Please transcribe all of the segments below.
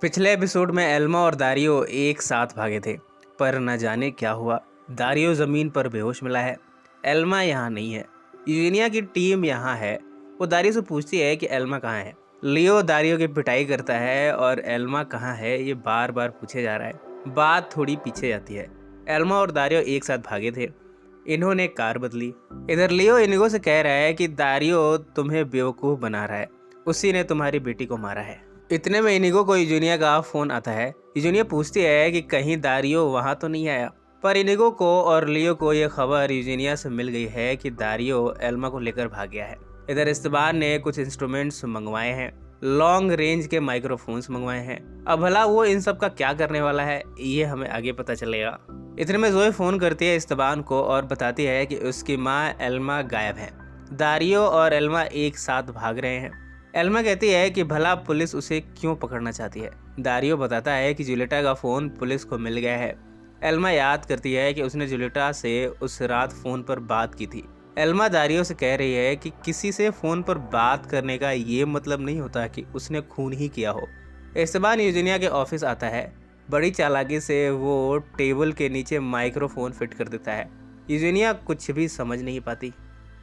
पिछले एपिसोड में एल्मा और दारियो एक साथ भागे थे, पर न जाने क्या हुआ। दारियो जमीन पर बेहोश मिला है। एल्मा यहाँ नहीं है। यूजेनिया की टीम यहाँ है। वो दारियो से पूछती है कि एल्मा कहाँ है। लियो दारियो की पिटाई करता है और एल्मा कहाँ है ये बार बार पूछे जा रहा है। बात थोड़ी पीछे जाती है। एल्मा और दारियो एक साथ भागे थे। इन्होंने कार बदली। इधर लियो इनिगो से कह रहा है कि दारियो तुम्हें बेवकूफ़ बना रहा है, उसी ने तुम्हारी बेटी को मारा है। इतने में इनिगो को यूजुनिया का फोन आता है। यूजुनिया पूछती है कि कहीं दारियो वहां तो नहीं आया, पर इनिगो को और लियो को यह खबर यूजुनिया से मिल गई है कि दारियो एल्मा को लेकर भाग गया है। इधर इस्तेबान ने कुछ इंस्ट्रूमेंट्स मंगवाए हैं, लॉन्ग रेंज के माइक्रोफोन्स मंगवाए हैं। अब भला वो इन सब का क्या करने वाला है ये हमें आगे पता चलेगा। इतने में जोए फोन करती है इस्तेबान को और बताती है कि उसकी माँ एल्मा गायब है। दारियो और एल्मा एक साथ भाग रहे हैं। एल्मा कहती है कि भला पुलिस उसे क्यों पकड़ना चाहती है। दारियो बताता है कि जूलिएटा का फ़ोन पुलिस को मिल गया है। एल्मा याद करती है कि उसने जूलिएटा से उस रात फ़ोन पर बात की थी। एल्मा दारियो से कह रही है कि किसी से फ़ोन पर बात करने का ये मतलब नहीं होता कि उसने खून ही किया हो। इस्तेबान यूजेनिया के ऑफिस आता है। बड़ी चालाकी से वो टेबल के नीचे माइक्रोफोन फिट कर देता है। यूजेनिया कुछ भी समझ नहीं पाती।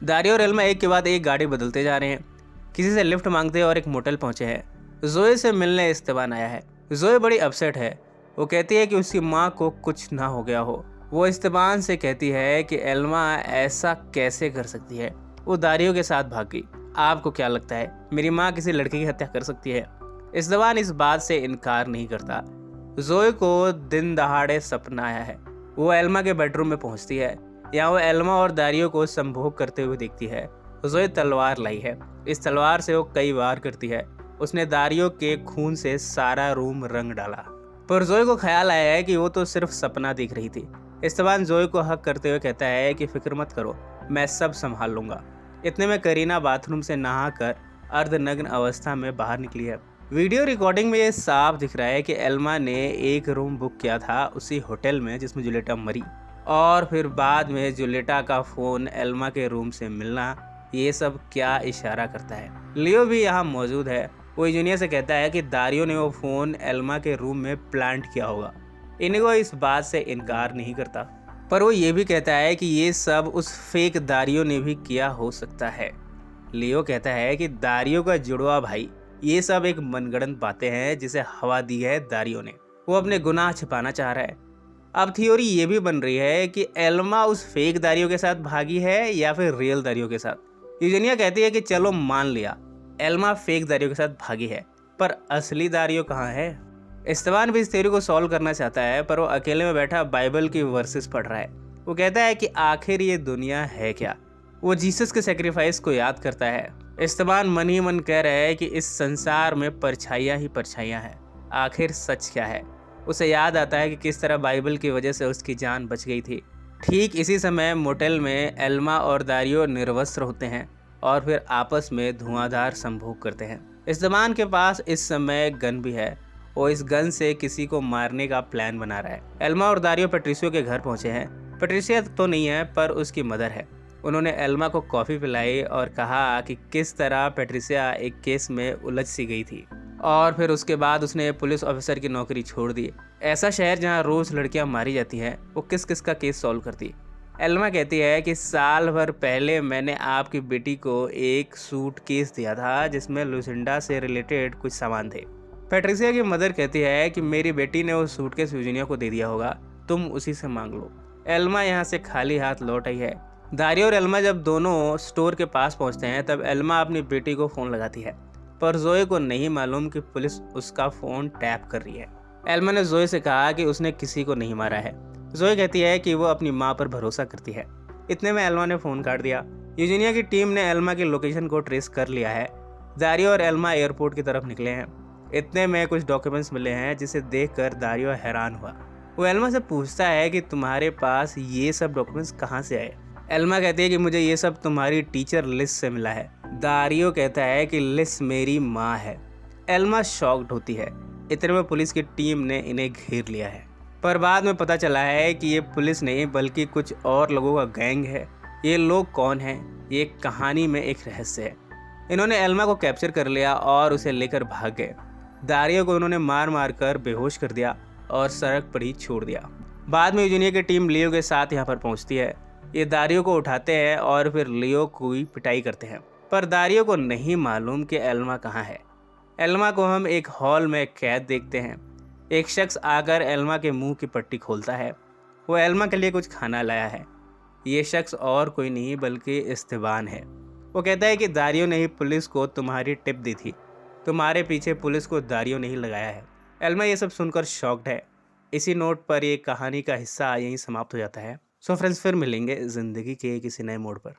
दारियो और एल्मा एक के बाद एक गाड़ी बदलते जा रहे हैं। किसी से लिफ्ट मांगते और एक मोटेल पहुंचे हैं। जोए से मिलने इस्तेबान आया है। जोए बड़ी अपसेट है। वो कहती है कि उसकी माँ को कुछ ना हो गया हो। वो इस्तेबान से कहती है कि एल्मा ऐसा कैसे कर सकती है, वो दारियो के साथ भाग गई। आपको क्या लगता है मेरी माँ किसी लड़के की हत्या कर सकती है? इस्तेबान इस बात से इनकार नहीं करता। जोए को दिन दहाड़े सपना आया है। वो एल्मा के बेडरूम में पहुंचती है। यहाँ वो एल्मा और दारियो को संभोग करते हुए देखती है। जोए तलवार लाई है। इस तलवार से वो कई वार करती है। उसने दारियो के खून से सारा रूम रंग डाला, पर जोए को ख्याल आया है कि वो तो सिर्फ सपना देख रही थी। इस्तेबान जोए को हक करते हुए कहता है कि फिक्र मत करो, मैं सब संभाल लूंगा। इतने में करीना बाथरूम से नहाकर अर्धनग्न अवस्था में बाहर निकली है। वीडियो रिकॉर्डिंग में ये साफ दिख रहा है कि एल्मा ने एक रूम बुक किया था उसी होटल में जिसमें जूलिएटा मरी, और फिर बाद में जूलिएटा का फोन एल्मा के रूम से मिलना, ये सब क्या इशारा करता है। लियो भी यहाँ मौजूद है। वो यूजुनिया से कहता है कि दारियो ने वो फ़ोन एल्मा के रूम में प्लांट किया होगा। इनिगो इस बात से इनकार नहीं करता, पर वो ये भी कहता है कि ये सब उस फेक दारियो ने भी किया हो सकता है। लियो कहता है कि दारियो का जुड़वा भाई, ये सब एक मनगढ़ंत बातें हैं जिसे हवा दी है दारियो ने। वो अपने गुनाह छिपाना चाह रहा है। अब थ्योरी ये भी बन रही है कि एल्मा उस फेक दारियो के साथ भागी है या फिर रियल दारियो के साथ। यूजेनिया कहती है कि चलो मान लिया एल्मा फेक दारियो के साथ भागी है, पर असली दारियो कहाँ है? इस्तेबान भी इस थ्योरी को सॉल्व करना चाहता है, पर वो अकेले में बैठा बाइबल की वर्सेस पढ़ रहा है। वो कहता है कि आखिर ये दुनिया है क्या। वो जीसस के सेक्रीफाइस को याद करता है। इस्तेबान मन ही मन कह रहा है कि इस संसार में परछाइयाँ ही परछाइयाँ हैं, आखिर सच क्या है। उसे याद आता है कि किस तरह बाइबल की वजह से उसकी जान बच गई थी। ठीक इसी समय मोटेल में एल्मा और दारियो निर्वस्त्र होते हैं और फिर आपस में धुआंधार संभोग करते हैं। इस्तेबान के पास इस समय गन भी है। वो इस गन से किसी को मारने का प्लान बना रहा है। एल्मा और दारियो पेट्रिसियो के घर पहुंचे हैं। पेट्रिसिया तो नहीं है, पर उसकी मदर है। उन्होंने एल्मा को कॉफ़ी पिलाई और कहा कि किस तरह पेट्रिसिया एक केस में उलझ सी गई थी, और फिर उसके बाद उसने पुलिस ऑफिसर की नौकरी छोड़ दी। ऐसा शहर जहाँ रोज़ लड़कियाँ मारी जाती हैं, वो किस किस का केस सॉल्व करती। एल्मा कहती है कि साल भर पहले मैंने आपकी बेटी को एक सूट केस दिया था जिसमें लुसिंडा से रिलेटेड कुछ सामान थे। पेट्रिसिया की मदर कहती है कि मेरी बेटी ने वो सूटकेस यूजेनिया को दे दिया होगा, तुम उसी से मांग लो। एल्मा यहाँ से खाली हाथ लौट आई है। दारियो और एल्मा जब दोनों स्टोर के पास पहुँचते हैं तब एल्मा अपनी बेटी को फ़ोन लगाती है, पर जोए को नहीं मालूम कि पुलिस उसका फ़ोन टैप कर रही है। एल्मा ने जोए से कहा कि उसने किसी को नहीं मारा है। जोए कहती है कि वो अपनी माँ पर भरोसा करती है। इतने में एल्मा ने फ़ोन काट दिया। यूजेनिया की टीम ने एल्मा की लोकेशन को ट्रेस कर लिया है। दारियो और एल्मा एयरपोर्ट की तरफ निकले हैं। इतने में कुछ डॉक्यूमेंट्स मिले हैं जिसे देखकर दारियो हैरान हुआ। वो एल्मा से पूछता है कि तुम्हारे पास ये सब डॉक्यूमेंट्स कहाँ से आए? एल्मा कहती है कि मुझे ये सब तुम्हारी टीचर लिस से मिला है। दारियो कहता है कि लिस मेरी माँ है। एल्मा शॉक्ड होती है। इतने में पुलिस की टीम ने इन्हें घेर लिया है, पर बाद में पता चला है कि ये पुलिस नहीं बल्कि कुछ और लोगों का गैंग है। ये लोग कौन हैं, ये कहानी में एक रहस्य है। इन्होंने एल्मा को कैप्चर कर लिया और उसे लेकर भाग गए। दारियो को उन्होंने मार मार कर बेहोश कर दिया और सड़क पर ही छोड़ दिया। बाद में यूजीनिया की टीम लियो के साथ यहाँ पर पहुँचती है। ये दारियो को उठाते हैं और फिर लियो की पिटाई करते हैं, पर दारियो को नहीं मालूम कि एल्मा कहाँ है। एल्मा को हम एक हॉल में कैद देखते हैं। एक शख्स आकर एल्मा के मुंह की पट्टी खोलता है। वो एल्मा के लिए कुछ खाना लाया है। ये शख्स और कोई नहीं बल्कि इस्तेबान है। वो कहता है कि दारियो ने ही पुलिस को तुम्हारी टिप दी थी। तुम्हारे पीछे पुलिस को दारियो ने ही लगाया है। एल्मा ये सब सुनकर शॉक्ड है। इसी नोट पर ये कहानी का हिस्सा यहीं समाप्त हो जाता है। सो फ्रेंड्स, फिर मिलेंगे ज़िंदगी के किसी नए मोड़ पर।